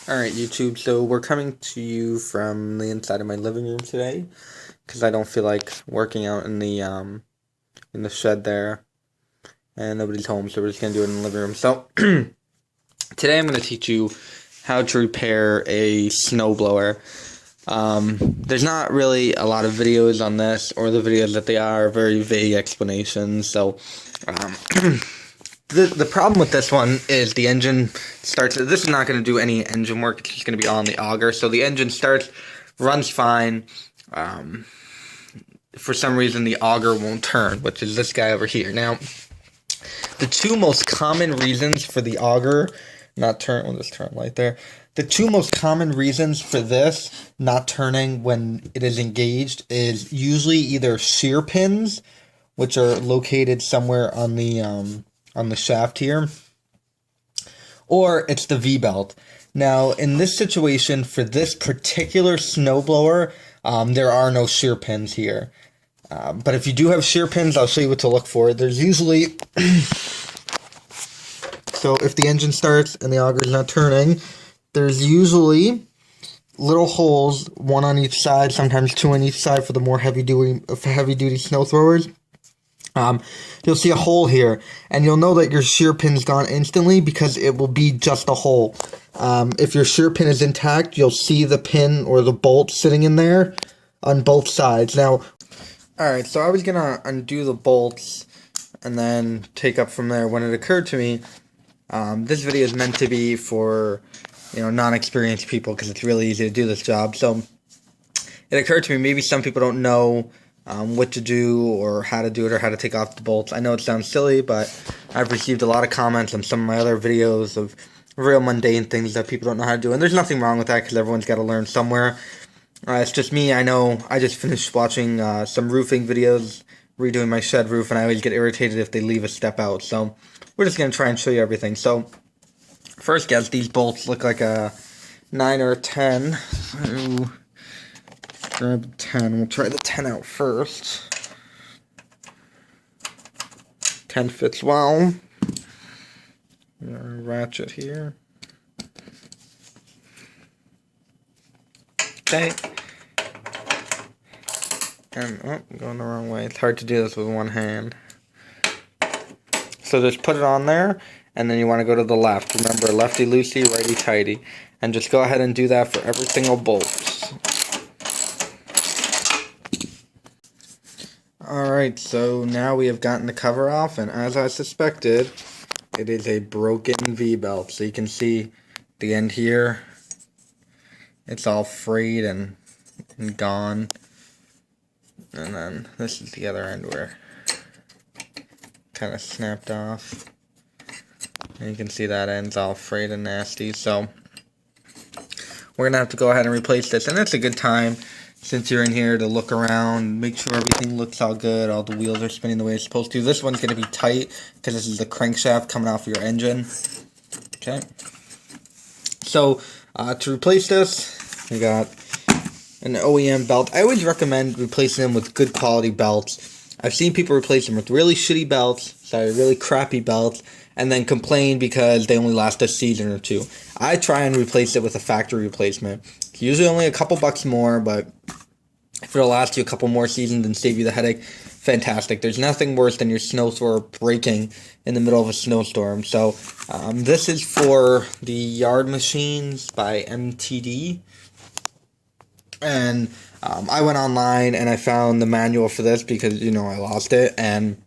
Alright, YouTube, so we're coming to you from the inside of my living room today, because I don't feel like working out in the shed there, and nobody's home, so we're just gonna do it in the living room. So, today I'm gonna teach you how to repair a snowblower. There's not really a lot of videos on this, or the videos that they are very vague explanations, so, The problem with this one is the engine starts. This is not going to do any engine work. It's just going to be on the auger. So the engine starts, runs fine. For some reason, the auger won't turn, which is this guy over here. Now, the two most common reasons for the auger not turn. Well, this turn light there. The two most common reasons for this not turning when it is engaged is usually either shear pins, which are located somewhere on the shaft here, or it's the V-belt. Now, in this situation, for this particular snowblower, there are no shear pins here. But if you do have shear pins, I'll show you what to look for. There's usually, so if the engine starts and the auger is not turning, there's usually little holes, one on each side, sometimes two on each side for the more heavy-duty snow throwers. You'll see a hole here, and you'll know that your shear pin's gone instantly because it will be just a hole. If your shear pin is intact, you'll see the pin or the bolt sitting in there on both sides. Now, alright, so I was going to undo the bolts and then take up from there when it occurred to me. This video is meant to be for, non-experienced people because it's really easy to do this job. So, it occurred to me maybe some people don't know what to do or how to do it or how to take off the bolts. I know it sounds silly, but I've received a lot of comments on some of my other videos of real mundane things that people don't know how to do, and there's nothing wrong with that because everyone's got to learn somewhere. It's just me. I know I just finished watching some roofing videos, redoing my shed roof, and I always get irritated if they leave a step out, so we're just going to try and show you everything. So, first guess, these bolts look like a 9 or a 10. So, grab the 10. We'll try the 10 out first. 10 fits well. Ratchet here. Okay. And, I'm going the wrong way. It's hard to do this with one hand. So just put it on there, and then you want to go to the left. Remember, lefty-loosey, righty-tighty. And just go ahead and do that for every single bolt. Alright, so now we have gotten the cover off, and as I suspected, it is a broken V-belt. So you can see the end here, it's all frayed and gone. And then this is the other end where it kind of snapped off. And you can see that end's all frayed and nasty, so we're going to have to go ahead and replace this. And it's a good time, since you're in here, to look around, make sure everything looks all good, all the wheels are spinning the way it's supposed to. This one's going to be tight, because this is the crankshaft coming off your engine. Okay. So, to replace this, we got an OEM belt. I always recommend replacing them with good quality belts. I've seen people replace them with really shitty belts, really crappy belts, and then complain because they only last a season or two. I try and replace it with a factory replacement. It's usually only a couple bucks more, but if it'll last you a couple more seasons and save you the headache, fantastic. There's nothing worse than your snow thrower breaking in the middle of a snowstorm. So this is for the Yard Machines by MTD. And I went online and I found the manual for this because, I lost it. And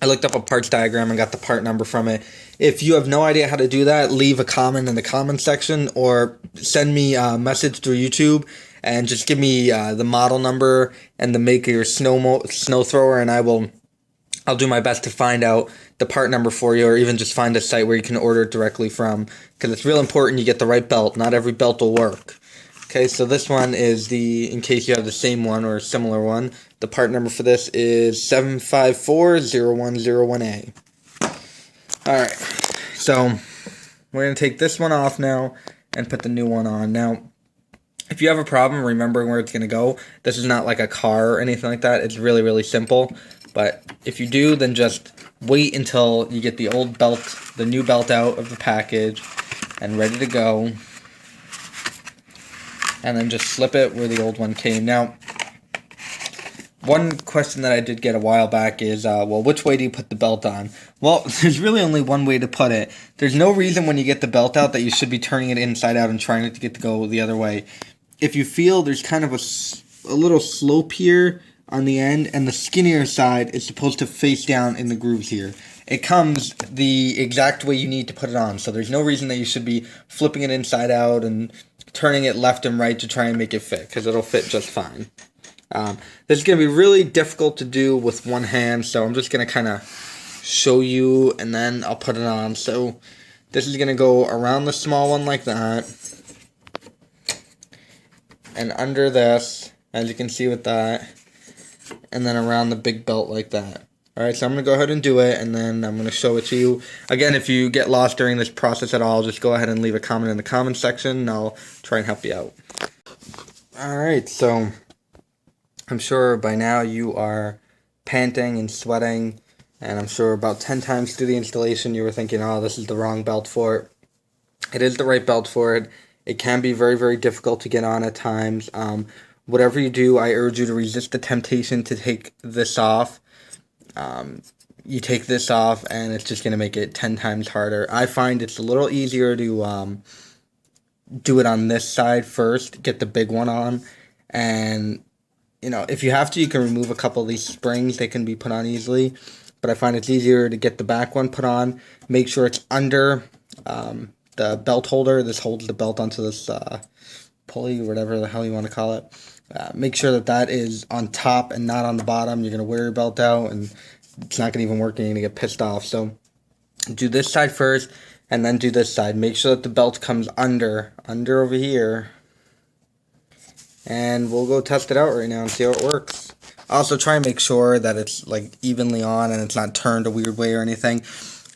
I looked up a parts diagram and got the part number from it. If you have no idea how to do that, leave a comment in the comment section or send me a message through YouTube and just give me the model number and the make of your snow thrower, and I'll do my best to find out the part number for you, or even just find a site where you can order it directly from, because it's real important you get the right belt. Not every belt will work. Okay, so this one is in case you have the same one or a similar one, the part number for this is 7540101A. Alright, so we're going to take this one off now and put the new one on. Now, if you have a problem remembering where it's going to go, this is not like a car or anything like that. It's really, really simple. But if you do, then just wait until you get the old belt, the new belt out of the package and ready to go. and then just slip it where the old one came. Now, one question that I did get a while back is, well, which way do you put the belt on? Well, there's really only one way to put it. There's no reason when you get the belt out that you should be turning it inside out and trying to get to go the other way. If you feel there's kind of a little slope here on the end, and the skinnier side is supposed to face down in the grooves here. It comes the exact way you need to put it on, so there's no reason that you should be flipping it inside out and turning it left and right to try and make it fit, because it'll fit just fine. This is going to be really difficult to do with one hand, so I'm just going to kind of show you, and then I'll put it on. So this is going to go around the small one like that, and under this, as you can see with that, and then around the big belt like that. Alright, so I'm going to go ahead and do it, and then I'm going to show it to you. Again, if you get lost during this process at all, just go ahead and leave a comment in the comment section, and I'll try and help you out. Alright, so I'm sure by now you are panting and sweating, and I'm sure about 10 times through the installation you were thinking, oh, this is the wrong belt for it. It is the right belt for it. It can be very, very difficult to get on at times. Whatever you do, I urge you to resist the temptation to take this off. You take this off, and it's just going to make it 10 times harder. I find it's a little easier to do it on this side first, get the big one on, and you know, if you have to, you can remove a couple of these springs. They can be put on easily, but I find it's easier to get the back one put on. Make sure it's under the belt holder. This holds the belt onto this pulley, whatever the hell you want to call it. Make sure that that is on top and not on the bottom. You're going to wear your belt out, and it's not going to even work, and you're going to get pissed off. So do this side first, and then do this side. Make sure that the belt comes under over here. And we'll go test it out right now and see how it works. Also, try and make sure that it's like evenly on and it's not turned a weird way or anything.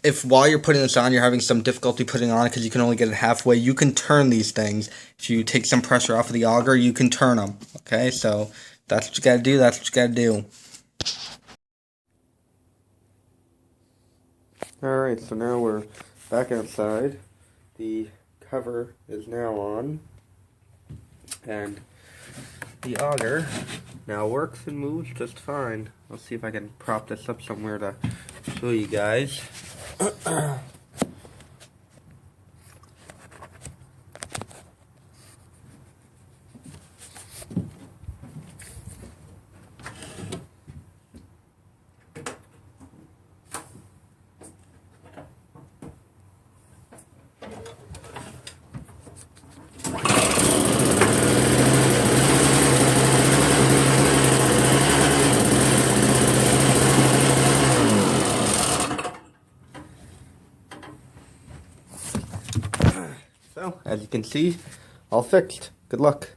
If while you're putting this on, you're having some difficulty putting it on because you can only get it halfway, you can turn these things. If you take some pressure off of the auger, you can turn them. Okay, so that's what you got to do. That's what you got to do. Alright, so now we're back outside. The cover is now on. And the auger now works and moves just fine. Let's see if I can prop this up somewhere to show you guys. So, as you can see, all fixed. Good luck.